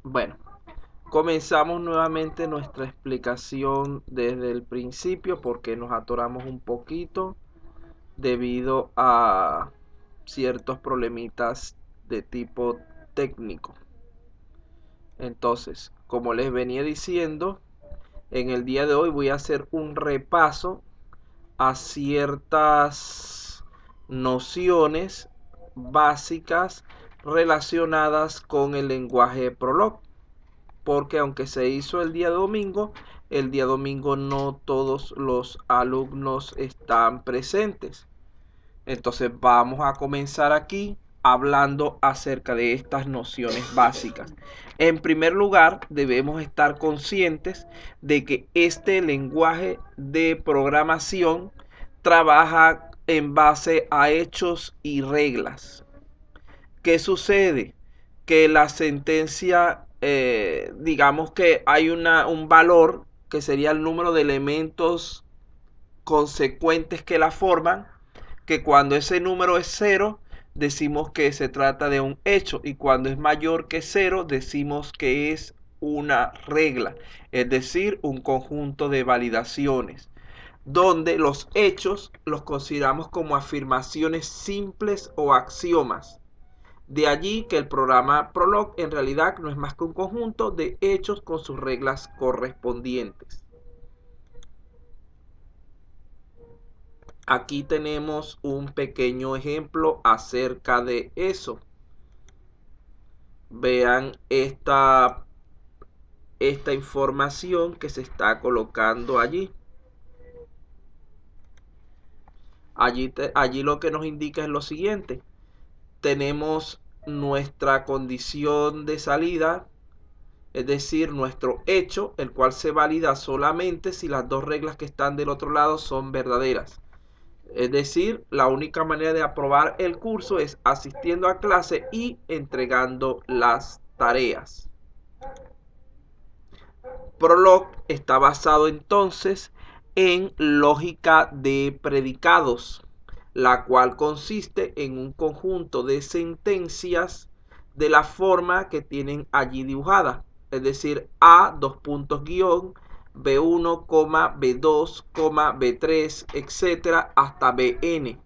Bueno, comenzamos nuevamente nuestra explicación desde el principio porque nos atoramos un poquito debido a ciertos problemitas de tipo técnico. Entonces, como les venía diciendo, en el día de hoy voy a hacer un repaso a ciertas nociones básicas relacionadas con el lenguaje Prolog, porque aunque se hizo el día domingo no todos los alumnos están presentes. Entonces vamos a comenzar aquí hablando acerca de estas nociones básicas. En primer lugar, debemos estar conscientes de que este lenguaje de programación trabaja en base a hechos y reglas. ¿Qué sucede? Que la sentencia, digamos que hay un valor que sería el número de elementos consecuentes que la forman, que cuando ese número es cero, decimos que se trata de un hecho, y cuando es mayor que cero, decimos que es una regla, es decir, un conjunto de validaciones, donde los hechos los consideramos como afirmaciones simples o axiomas. De allí que el programa Prolog en realidad no es más que un conjunto de hechos con sus reglas correspondientes. Aquí tenemos un pequeño ejemplo acerca de eso. Vean esta información que se está colocando allí. Allí lo que nos indica es lo siguiente. Tenemos nuestra condición de salida, es decir, nuestro hecho, el cual se valida solamente si las dos reglas que están del otro lado son verdaderas. Es decir, la única manera de aprobar el curso es asistiendo a clase y entregando las tareas. Prolog está basado entonces en lógica de predicados, la cual consiste en un conjunto de sentencias de la forma que tienen allí dibujada, es decir, A, dos puntos guión, B1, B2, B3, etcétera, hasta Bn,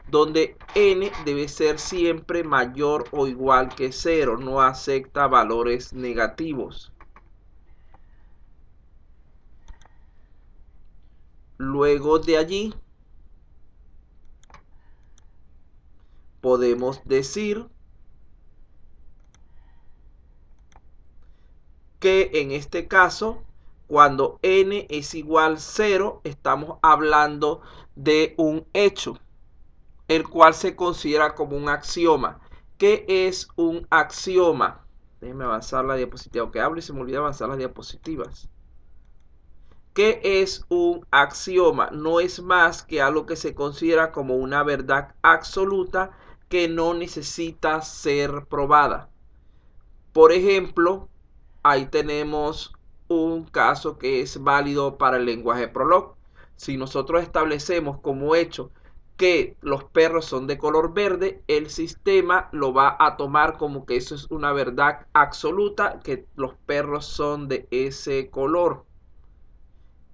donde n debe ser siempre mayor o igual que 0, no acepta valores negativos. Luego de allí podemos decir que en este caso, cuando n es igual a 0, estamos hablando de un hecho, el cual se considera como un axioma. ¿Qué es un axioma? Déjenme avanzar la diapositiva, aunque hablo y se me olvida avanzar las diapositivas. ¿Qué es un axioma? No es más que algo que se considera como una verdad absoluta que no necesita ser probada. Por ejemplo, ahí tenemos un caso que es válido para el lenguaje Prolog. Si nosotros establecemos como hecho que los perros son de color verde, el sistema lo va a tomar como que eso es una verdad absoluta, que los perros son de ese color.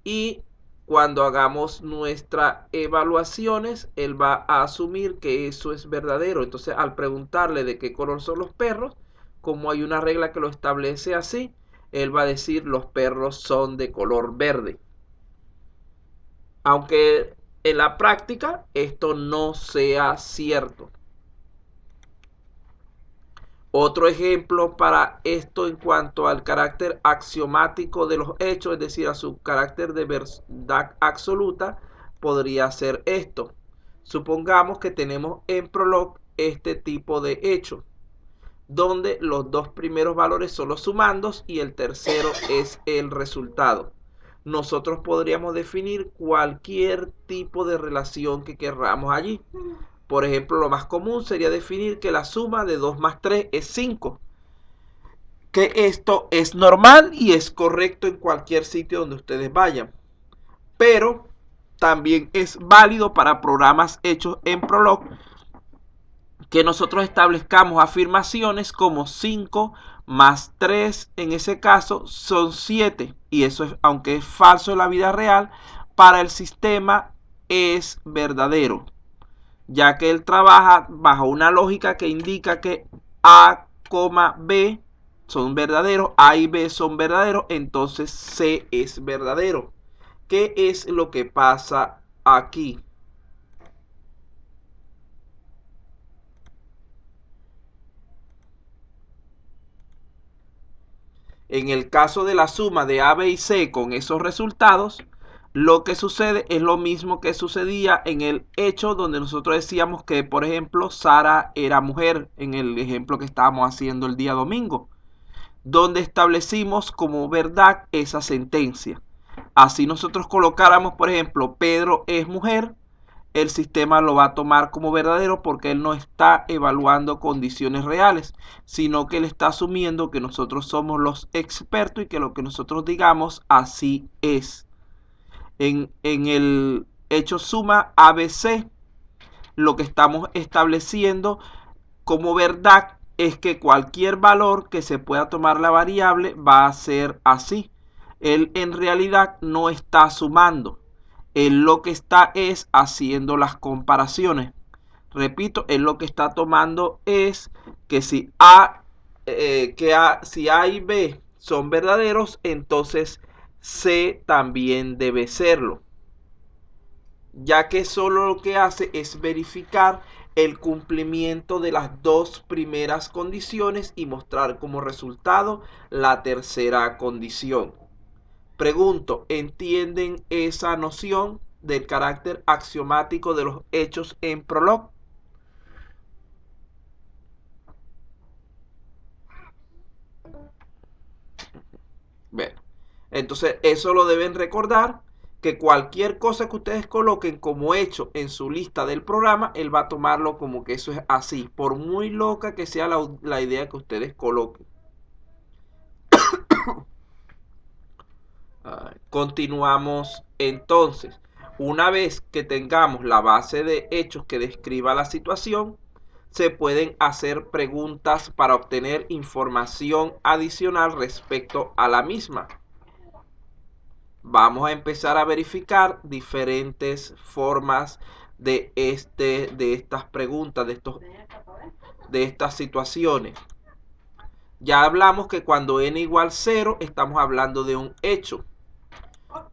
Y cuando hagamos nuestras evaluaciones, él va a asumir que eso es verdadero. Entonces, al preguntarle de qué color son los perros, como hay una regla que lo establece así, él va a decir los perros son de color verde. Aunque en la práctica esto no sea cierto. Otro ejemplo para esto en cuanto al carácter axiomático de los hechos, es decir, a su carácter de verdad absoluta, podría ser esto. Supongamos que tenemos en Prolog este tipo de hecho, donde los dos primeros valores son los sumandos y el tercero es el resultado. Nosotros podríamos definir cualquier tipo de relación que queramos allí. Por ejemplo, lo más común sería definir que la suma de 2 más 3 es 5. Que esto es normal y es correcto en cualquier sitio donde ustedes vayan. Pero también es válido para programas hechos en Prolog que nosotros establezcamos afirmaciones como 5 más 3 en ese caso son 7, y eso es, aunque es falso en la vida real, para el sistema es verdadero, ya que él trabaja bajo una lógica que indica que A, B son verdaderos, A y B son verdaderos, entonces C es verdadero. ¿Qué es lo que pasa aquí? En el caso de la suma de A, B y C con esos resultados, lo que sucede es lo mismo que sucedía en el hecho donde nosotros decíamos que, por ejemplo, Sara era mujer, en el ejemplo que estábamos haciendo el día domingo, donde establecimos como verdad esa sentencia. Así nosotros colocáramos, por ejemplo, Pedro es mujer, el sistema lo va a tomar como verdadero porque él no está evaluando condiciones reales, sino que él está asumiendo que nosotros somos los expertos y que lo que nosotros digamos así es. En el hecho suma ABC, lo que estamos estableciendo como verdad es que cualquier valor que se pueda tomar la variable va a ser así. Él en realidad no está sumando. Él lo que está es haciendo las comparaciones. Repito, él lo que está tomando es que si A y B son verdaderos, entonces C también debe serlo, ya que solo lo que hace es verificar el cumplimiento de las dos primeras condiciones y mostrar como resultado la tercera condición. Pregunto, ¿entienden esa noción del carácter axiomático de los hechos en Prolog? Bueno, entonces eso lo deben recordar, que cualquier cosa que ustedes coloquen como hecho en su lista del programa, él va a tomarlo como que eso es así, por muy loca que sea la idea que ustedes coloquen. Continuamos entonces. Una vez que tengamos la base de hechos que describa la situación, se pueden hacer preguntas para obtener información adicional respecto a la misma. Vamos a empezar a verificar diferentes formas de estas preguntas, de estas situaciones. Ya hablamos que cuando n igual 0 estamos hablando de un hecho.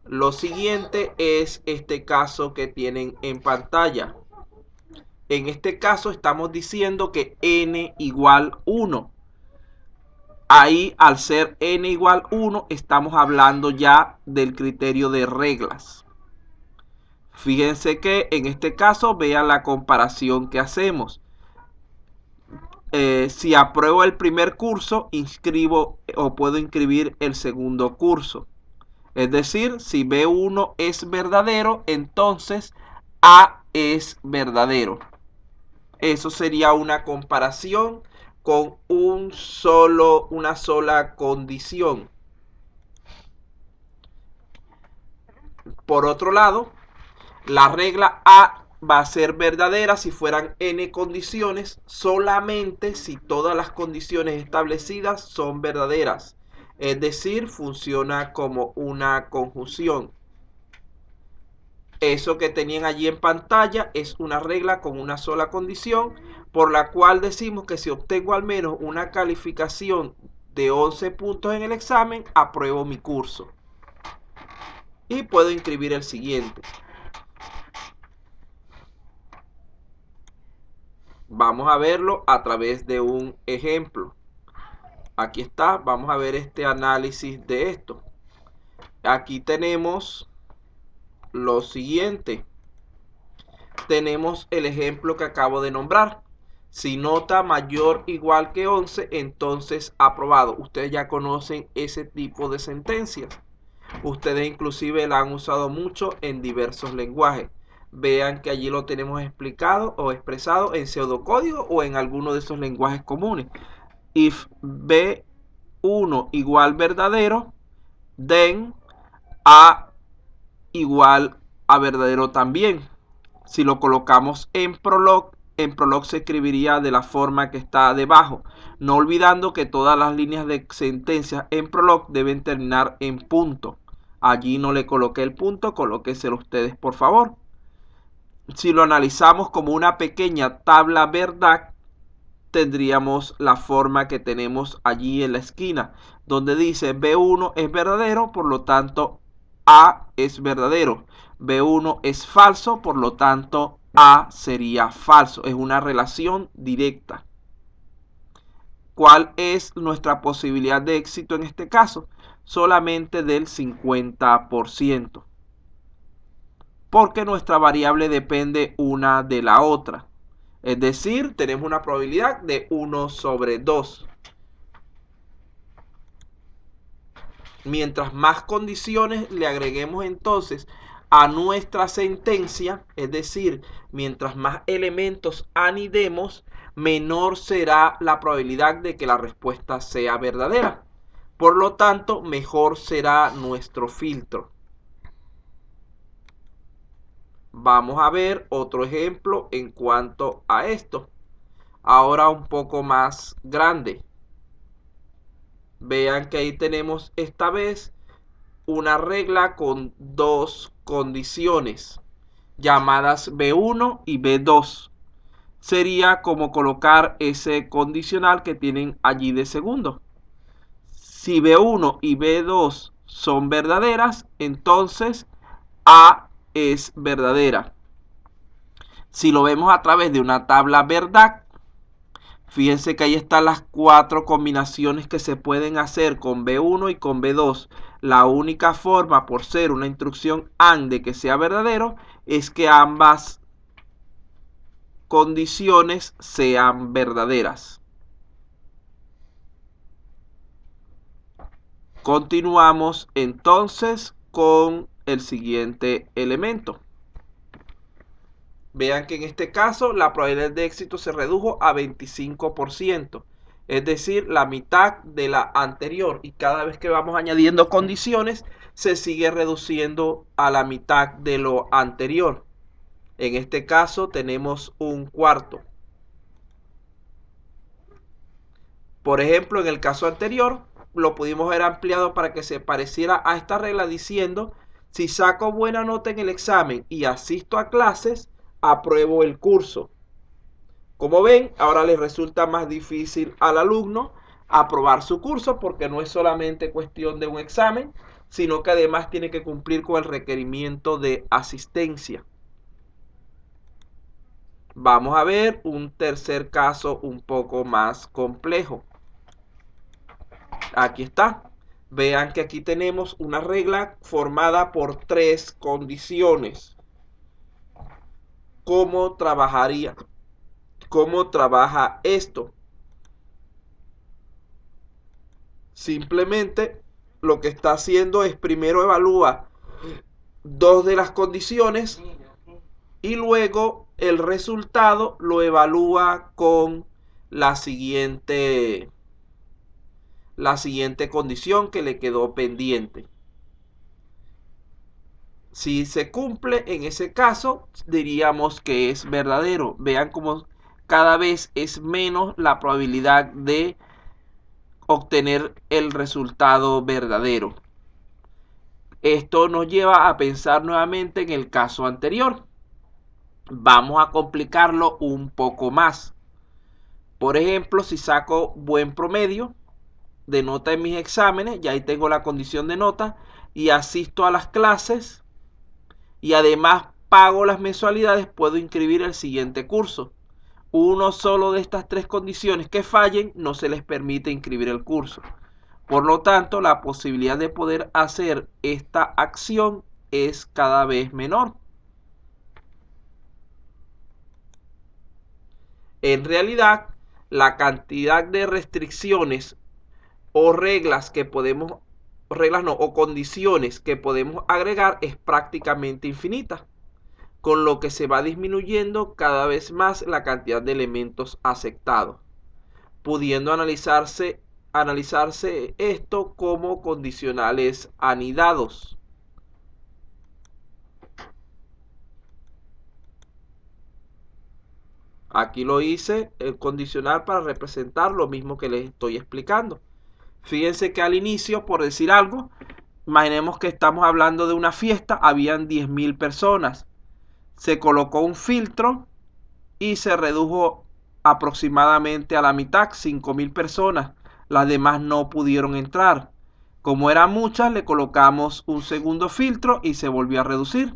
Lo siguiente es este caso que tienen en pantalla. En este caso estamos diciendo que n igual 1. Ahí, al ser n igual 1, estamos hablando ya del criterio de reglas. Fíjense que en este caso vean la comparación que hacemos. Si apruebo el primer curso, inscribo o puedo inscribir el segundo curso. Es decir, si B1 es verdadero, entonces A es verdadero. Eso sería una comparación con una sola condición. Por otro lado, la regla A va a ser verdadera si fueran n condiciones, solamente si todas las condiciones establecidas son verdaderas. Es decir, funciona como una conjunción. Eso que tenían allí en pantalla es una regla con una sola condición, por la cual decimos que si obtengo al menos una calificación de 11 puntos en el examen, apruebo mi curso. Y puedo inscribir el siguiente. Vamos a verlo a través de un ejemplo. Aquí está, vamos a ver este análisis de esto. Aquí tenemos lo siguiente. Tenemos el ejemplo que acabo de nombrar. Si nota mayor o igual que 11, entonces aprobado. Ustedes ya conocen ese tipo de sentencias. Ustedes inclusive la han usado mucho en diversos lenguajes. Vean que allí lo tenemos explicado o expresado en pseudocódigo o en alguno de esos lenguajes comunes. If B1 igual verdadero, then A igual a verdadero también. Si lo colocamos en Prolog, en Prolog se escribiría de la forma que está debajo, no olvidando que todas las líneas de sentencias en Prolog deben terminar en punto. Allí no le coloqué el punto, colóqueselo ustedes por favor. Si lo analizamos como una pequeña tabla verdad, tendríamos la forma que tenemos allí en la esquina, donde dice B1 es verdadero, por lo tanto A es verdadero. B1 es falso, por lo tanto A sería falso. Es una relación directa. ¿Cuál es nuestra posibilidad de éxito en este caso? Solamente del 50%. Porque nuestra variable depende una de la otra. Es decir, tenemos una probabilidad de 1 sobre 2. Mientras más condiciones le agreguemos entonces a nuestra sentencia, es decir, mientras más elementos anidemos, menor será la probabilidad de que la respuesta sea verdadera. Por lo tanto, mejor será nuestro filtro. Vamos a ver otro ejemplo en cuanto a esto. Ahora un poco más grande. Vean que ahí tenemos esta vez una regla con dos condiciones llamadas B1 y B2. Sería como colocar ese condicional que tienen allí de segundo. Si B1 y B2 son verdaderas, entonces A es verdadera. Si lo vemos a través de una tabla verdad, fíjense que ahí están las 4 combinaciones que se pueden hacer con B1 y con B2. La única forma, por ser una instrucción AND, de que sea verdadero, es que ambas condiciones sean verdaderas. Continuamos entonces con el siguiente elemento. Vean que en este caso la probabilidad de éxito se redujo a 25%, es decir, la mitad de la anterior, y cada vez que vamos añadiendo condiciones se sigue reduciendo a la mitad de lo anterior. En este caso tenemos un cuarto. Por ejemplo, en el caso anterior lo pudimos haber ampliado para que se pareciera a esta regla diciendo: si saco buena nota en el examen y asisto a clases, apruebo el curso. Como ven, ahora les resulta más difícil al alumno aprobar su curso, porque no es solamente cuestión de un examen, sino que además tiene que cumplir con el requerimiento de asistencia. Vamos a ver un tercer caso un poco más complejo. Aquí está. Vean que aquí tenemos una regla formada por 3 condiciones. ¿Cómo trabajaría? ¿Cómo trabaja esto? Simplemente lo que está haciendo es primero evalúa 2 de las condiciones y luego el resultado lo evalúa con la siguiente condición que le quedó pendiente. Si se cumple, en ese caso diríamos que es verdadero. Vean cómo cada vez es menos la probabilidad de obtener el resultado verdadero. Esto nos lleva a pensar nuevamente en el caso anterior. Vamos a complicarlo un poco más. Por ejemplo, si saco buen promedio de nota en mis exámenes, ya ahí tengo la condición de nota, y asisto a las clases, y además pago las mensualidades, puedo inscribir el siguiente curso. Uno solo de estas 3 condiciones que fallen, no se les permite inscribir el curso. Por lo tanto, la posibilidad de poder hacer esta acción es cada vez menor. En realidad, la cantidad de restricciones o reglas que podemos, o condiciones que podemos agregar es prácticamente infinita, con lo que se va disminuyendo cada vez más la cantidad de elementos aceptados, pudiendo analizarse esto como condicionales anidados. Aquí lo hice el condicional para representar lo mismo que les estoy explicando. Fíjense que al inicio, por decir algo, imaginemos que estamos hablando de una fiesta, habían 10.000 personas. Se colocó un filtro y se redujo aproximadamente a la mitad, 5.000 personas. Las demás no pudieron entrar. Como eran muchas, le colocamos un segundo filtro y se volvió a reducir.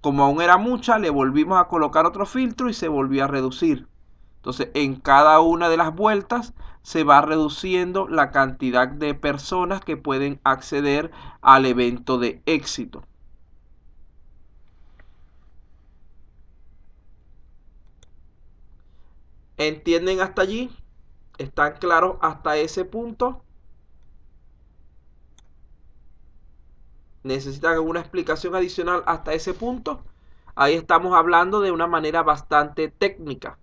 Como aún era mucha, le volvimos a colocar otro filtro y se volvió a reducir. Entonces, en cada una de las vueltas se va reduciendo la cantidad de personas que pueden acceder al evento de éxito. ¿Entienden hasta allí? ¿Están claros hasta ese punto? ¿Necesitan alguna explicación adicional hasta ese punto? Ahí estamos hablando de una manera bastante técnica.